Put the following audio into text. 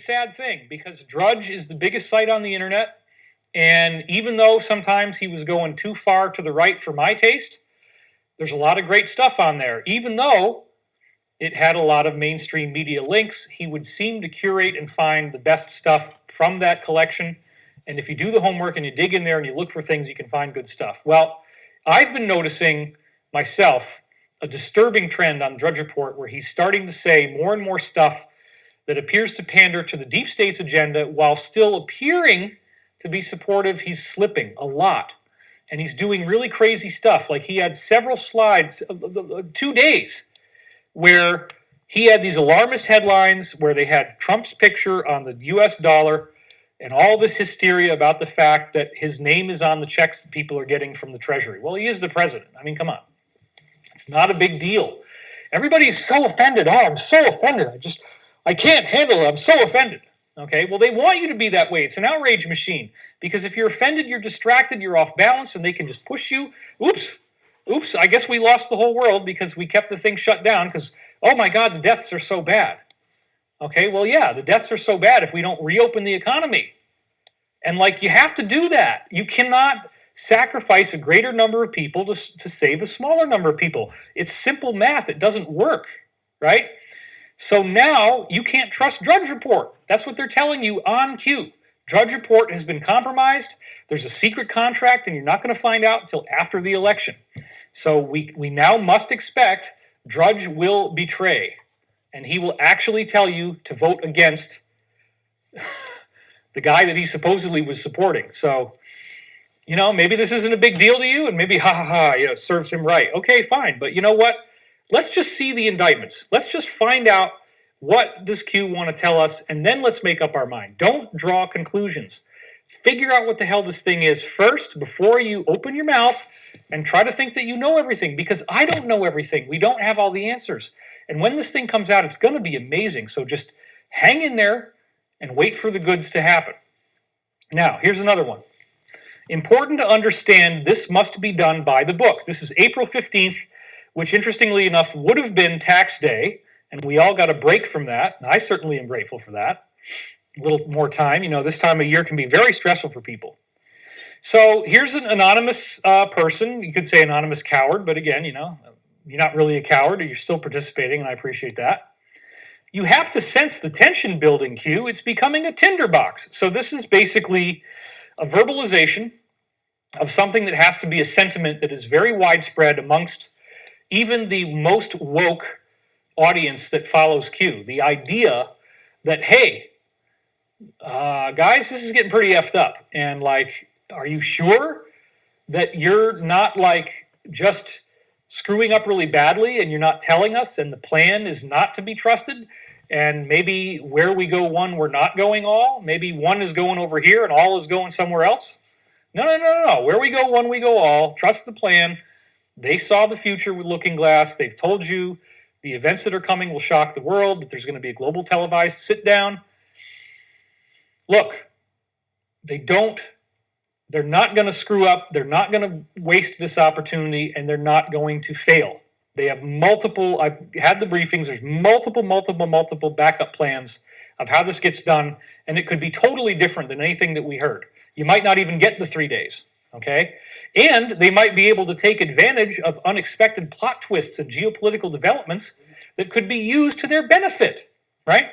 sad thing because Drudge is the biggest site on the internet. And even though sometimes he was going too far to the right for my taste, there's a lot of great stuff on there. Even though it had a lot of mainstream media links, he would seem to curate and find the best stuff from that collection. And if you do the homework and you dig in there and you look for things, you can find good stuff. Well, I've been noticing myself a disturbing trend on Drudge Report where he's starting to say more and more stuff that appears to pander to the deep state's agenda while still appearing to be supportive. He's slipping a lot. And he's doing really crazy stuff. Like he had several slides, 2 days, where he had these alarmist headlines where they had Trump's picture on the US dollar and all this hysteria about the fact that his name is on the checks that people are getting from the Treasury. Well, he is the president. I mean, come on. It's not a big deal. Everybody's so offended. Oh, I'm so offended. I can't handle it. I'm so offended. Okay, well, they want you to be that way. It's an outrage machine. Because if you're offended, you're distracted, you're off balance, and they can just push you. Oops, I guess we lost the whole world because we kept the thing shut down because, oh my God, the deaths are so bad. Okay, well, yeah, the deaths are so bad if we don't reopen the economy. And, you have to do that. You cannot sacrifice a greater number of people to save a smaller number of people. It's simple math. It doesn't work, right? So now you can't trust Drudge Report. That's what they're telling you on cue. Drudge Report has been compromised. There's a secret contract, and you're not going to find out until after the election. So we now must expect Drudge will betray, and he will actually tell you to vote against the guy that he supposedly was supporting. So, maybe this isn't a big deal to you, and maybe, serves him right. Okay, fine. But you know what? Let's just see the indictments. Let's just find out what does Q want to tell us, and then let's make up our mind. Don't draw conclusions. Figure out what the hell this thing is first before you open your mouth and try to think that you know everything, because I don't know everything. We don't have all the answers. And when this thing comes out, it's going to be amazing. So just hang in there and wait for the goods to happen. Now, here's another one. Important to understand, this must be done by the book. This is April 15th, which interestingly enough would have been tax day, and we all got a break from that, and I certainly am grateful for that. A little more time. This time of year can be very stressful for people. So here's an anonymous person. You could say anonymous coward, but again, you're not really a coward, or you're still participating, and I appreciate that. You have to sense the tension building, Q. It's becoming a tinderbox. So this is basically a verbalization of something that has to be a sentiment that is very widespread amongst even the most woke audience that follows Q. The idea that, hey, guys, this is getting pretty effed up. And, are you sure that you're not, just screwing up really badly and you're not telling us, and the plan is not to be trusted? And maybe where we go one, we're not going all? Maybe one is going over here and all is going somewhere else? No. Where we go one, we go all. Trust the plan. They saw the future with Looking Glass. They've told you the events that are coming will shock the world, that there's going to be a global televised sit-down. Look, they're not going to screw up, they're not going to waste this opportunity, and they're not going to fail. They have I've had the briefings, there's multiple backup plans of how this gets done, and it could be totally different than anything that we heard. You might not even get the 3 days, okay? And they might be able to take advantage of unexpected plot twists and geopolitical developments that could be used to their benefit, right?